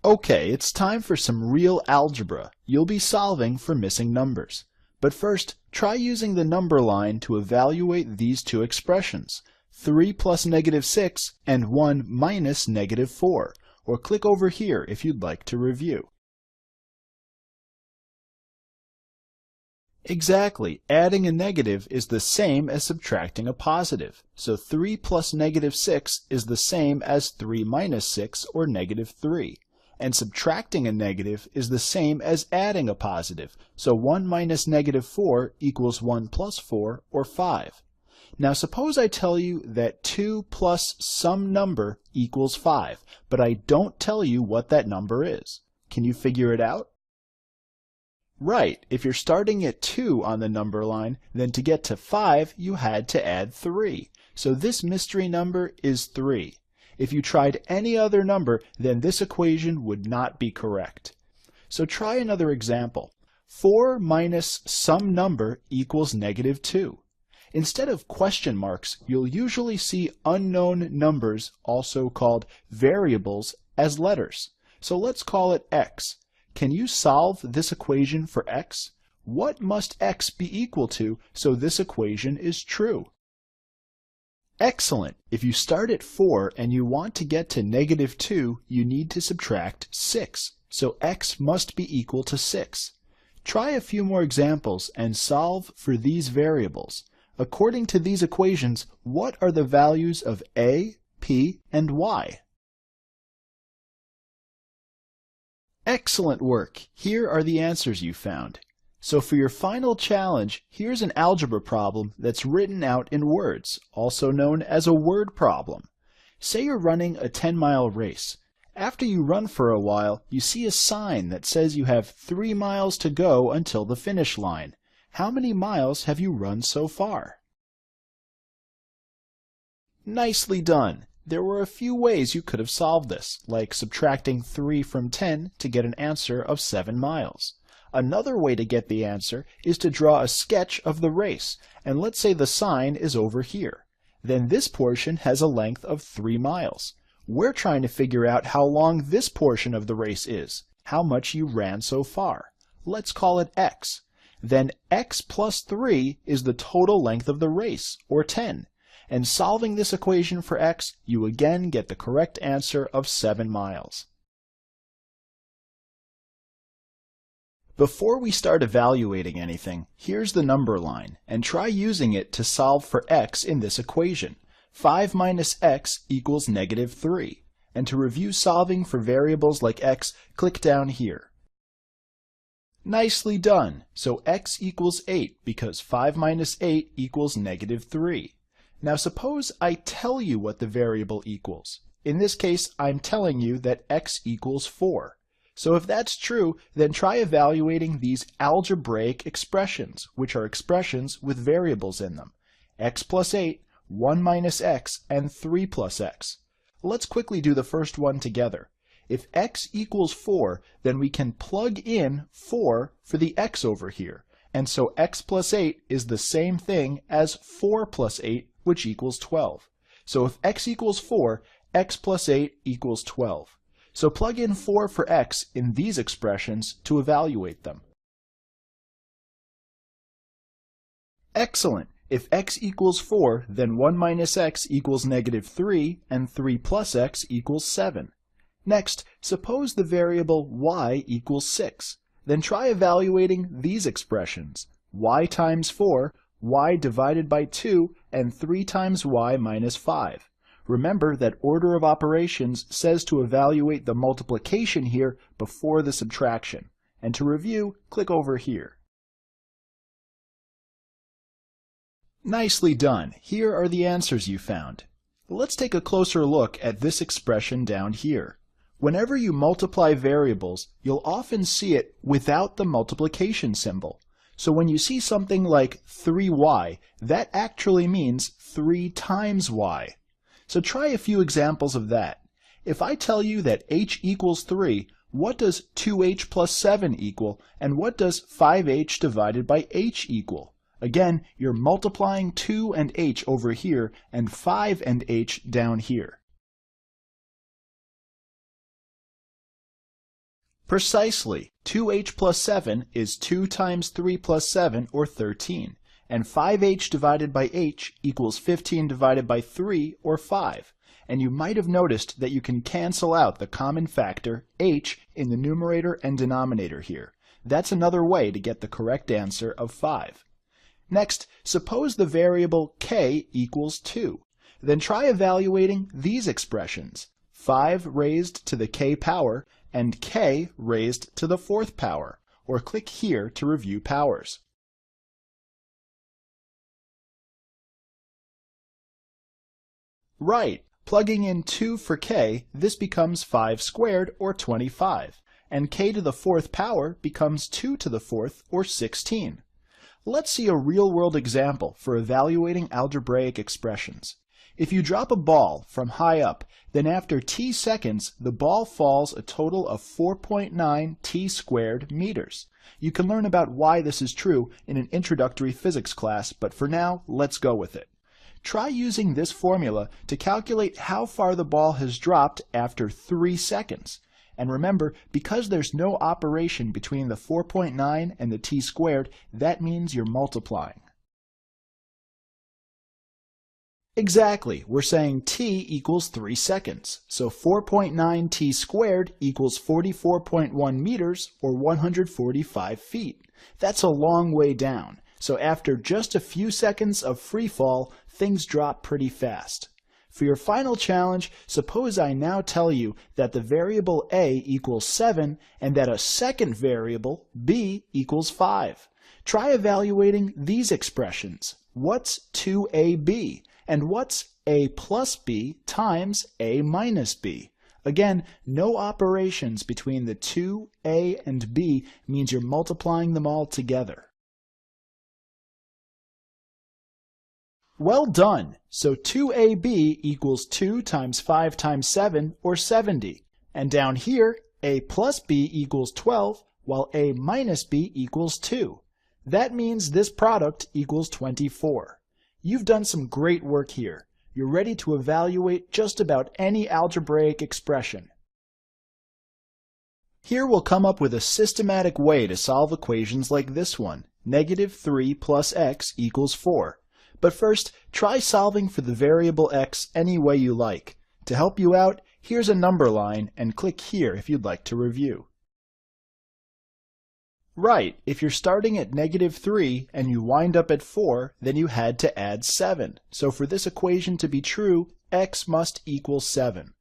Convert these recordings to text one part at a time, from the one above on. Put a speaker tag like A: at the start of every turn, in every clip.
A: Okay, it's time for some real algebra. You'll be solving for missing numbers. But first, try using the number line to evaluate these two expressions, 3 plus -6 and 1 minus -4, or click over here if you'd like to review. Exactly, adding a negative is the same as subtracting a positive. So 3 plus -6 is the same as 3 minus 6, or -3. And subtracting a negative is the same as adding a positive. So 1 minus -4 equals 1 plus 4, or 5. Now suppose I tell you that 2 plus some number equals 5, but I don't tell you what that number is. Can you figure it out? Right, if you're starting at 2 on the number line, then to get to 5 you had to add 3. So this mystery number is 3. If you tried any other number, then this equation would not be correct. So try another example. 4 minus some number equals -2. Instead of question marks, you'll usually see unknown numbers, also called variables, as letters. So let's call it x. Can you solve this equation for x? What must x be equal to so this equation is true? Excellent! If you start at 4 and you want to get to -2, you need to subtract 6. So x must be equal to 6. Try a few more examples and solve for these variables. According to these equations, what are the values of a, p, and y? Excellent work! Here are the answers you found. So for your final challenge, here's an algebra problem that's written out in words, also known as a word problem. Say you're running a 10-mile race. After you run for a while, you see a sign that says you have 3 miles to go until the finish line. How many miles have you run so far? Nicely done! There were a few ways you could have solved this, like subtracting 3 from 10 to get an answer of 7 miles. Another way to get the answer is to draw a sketch of the race, and let's say the sign is over here. Then this portion has a length of 3 miles. We're trying to figure out how long this portion of the race is, how much you ran so far. Let's call it x. Then x plus 3 is the total length of the race, or 10. And solving this equation for x, you again get the correct answer of 7 miles. Before we start evaluating anything, here's the number line, and try using it to solve for x in this equation. 5 minus x equals -3. And to review solving for variables like x, click down here. Nicely done! So x equals 8 because 5 minus 8 equals -3. Now suppose I tell you what the variable equals. In this case, I'm telling you that x equals 4. So if that's true, then try evaluating these algebraic expressions, which are expressions with variables in them. X plus 8, 1 minus x, and 3 plus x. Let's quickly do the first one together. If x equals 4, then we can plug in 4 for the x over here. And so x plus 8 is the same thing as 4 plus 8, which equals 12. So if x equals 4, x plus 8 equals 12. So plug in 4 for x in these expressions to evaluate them. Excellent! If x equals 4, then 1 minus x equals -3, and 3 plus x equals 7. Next, suppose the variable y equals 6. Then try evaluating these expressions. Y times 4, y divided by 2, and 3 times y minus 5. Remember that order of operations says to evaluate the multiplication here before the subtraction. And to review, click over here. Nicely done! Here are the answers you found. Let's take a closer look at this expression down here. Whenever you multiply variables, you'll often see it without the multiplication symbol. So when you see something like 3y, that actually means 3 times y. So try a few examples of that. If I tell you that h equals 3, what does 2h plus 7 equal, and what does 5h divided by h equal? Again, you're multiplying 2 and h over here, and 5 and h down here. Precisely. 2h plus 7 is 2 times 3 plus 7, or 13. And 5h divided by h equals 15 divided by 3, or 5. And you might have noticed that you can cancel out the common factor h in the numerator and denominator here. That's another way to get the correct answer of 5. Next, suppose the variable k equals 2. Then try evaluating these expressions, 5 raised to the k power and k raised to the 4th power, or click here to review powers. Right, plugging in 2 for k, this becomes 5 squared, or 25, and k to the 4th power becomes 2 to the 4th, or 16. Let's see a real-world example for evaluating algebraic expressions. If you drop a ball from high up, then after t seconds, the ball falls a total of 4.9 t squared meters. You can learn about why this is true in an introductory physics class, but for now, let's go with it. Try using this formula to calculate how far the ball has dropped after 3 seconds. And remember, because there's no operation between the 4.9 and the t squared, that means you're multiplying. Exactly, we're saying t equals 3 seconds, so 4.9 t squared equals 44.1 meters, or 145 feet. That's a long way down, so after just a few seconds of free fall, things drop pretty fast. For your final challenge, suppose I now tell you that the variable a equals 7 and that a second variable, b, equals 5. Try evaluating these expressions. What's 2ab? And what's a plus b times a minus b? Again, no operations between the two, a and b, means you're multiplying them all together. Well done! So 2ab equals 2 times 5 times 7, or 70. And down here, a plus b equals 12, while a minus b equals 2. That means this product equals 24. You've done some great work here. You're ready to evaluate just about any algebraic expression. Here we'll come up with a systematic way to solve equations like this one, -3 plus x equals 4. But first, try solving for the variable x any way you like. To help you out, here's a number line, and click here if you'd like to review. Right, if you're starting at -3 and you wind up at 4, then you had to add 7. So for this equation to be true, x must equal 7.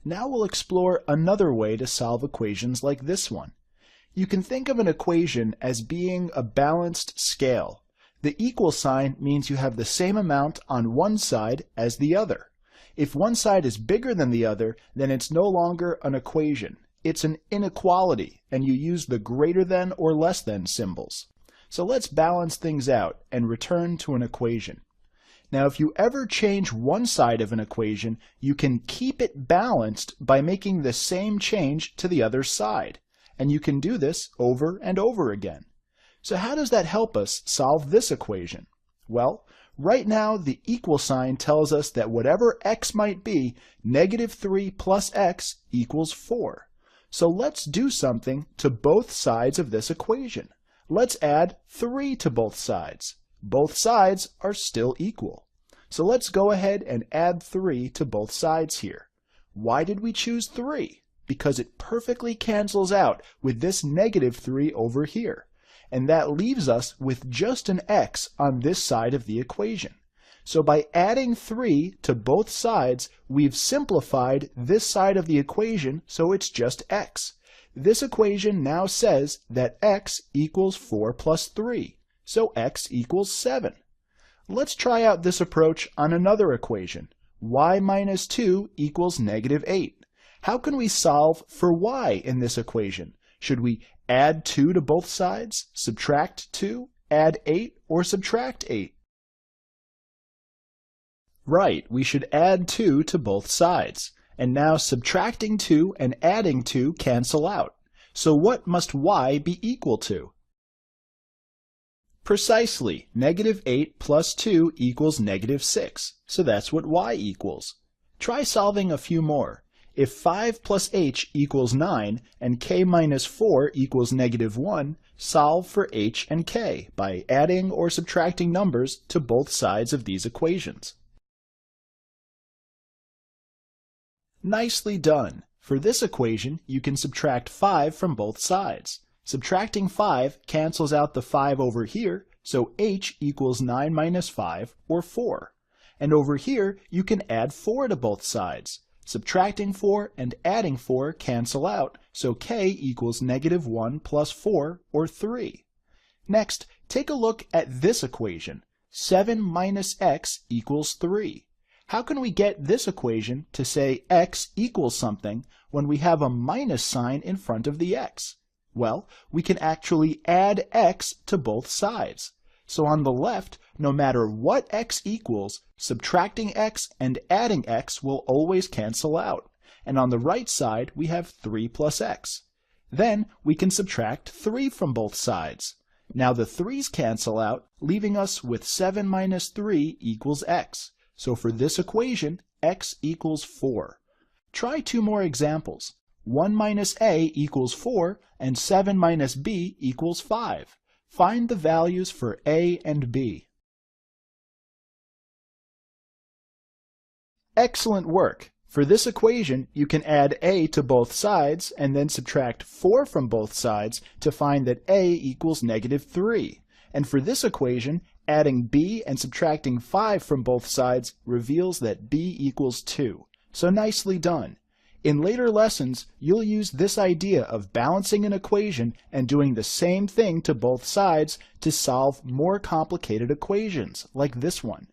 A: Now we'll explore another way to solve equations like this one. You can think of an equation as being a balanced scale. The equal sign means you have the same amount on one side as the other. If one side is bigger than the other, then it's no longer an equation. It's an inequality, and you use the greater than or less than symbols. So let's balance things out and return to an equation. Now, if you ever change one side of an equation, you can keep it balanced by making the same change to the other side. And you can do this over and over again. So how does that help us solve this equation? Well, right now the equal sign tells us that whatever x might be, -3 plus x equals 4. So let's do something to both sides of this equation. Let's add 3 to both sides. Both sides are still equal. So let's go ahead and add 3 to both sides here. Why did we choose 3? Because it perfectly cancels out with this -3 over here. And that leaves us with just an x on this side of the equation. So by adding 3 to both sides, we've simplified this side of the equation so it's just x. This equation now says that x equals 4 plus 3, so x equals 7. Let's try out this approach on another equation. Y minus 2 equals -8. How can we solve for y in this equation? Should we add 2 to both sides, subtract 2, add 8, or subtract 8? Right, we should add 2 to both sides. And now subtracting 2 and adding 2 cancel out. So what must y be equal to? Precisely, -8 plus 2 equals -6. So that's what y equals. Try solving a few more. If 5 plus h equals 9 and k minus 4 equals negative 1, solve for h and k by adding or subtracting numbers to both sides of these equations. Nicely done! For this equation, you can subtract 5 from both sides. Subtracting 5 cancels out the 5 over here, so h equals 9 minus 5, or 4. And over here, you can add 4 to both sides. Subtracting 4 and adding 4 cancel out, so k equals negative 1 plus 4, or 3. Next, take a look at this equation. 7 minus x equals 3. How can we get this equation to say x equals something when we have a minus sign in front of the x? Well, we can actually add x to both sides. So on the left, no matter what x equals, subtracting x and adding x will always cancel out. And on the right side, we have 3 plus x. Then we can subtract 3 from both sides. Now the 3's cancel out, leaving us with 7 minus 3 equals x. So for this equation, x equals 4. Try 2 more examples. 1 minus a equals 4, and 7 minus b equals 5. Find the values for a and b. Excellent work! For this equation, you can add a to both sides and then subtract 4 from both sides to find that a equals negative 3. And for this equation, adding b and subtracting 5 from both sides reveals that b equals 2. So nicely done! In later lessons, you'll use this idea of balancing an equation and doing the same thing to both sides to solve more complicated equations, like this one.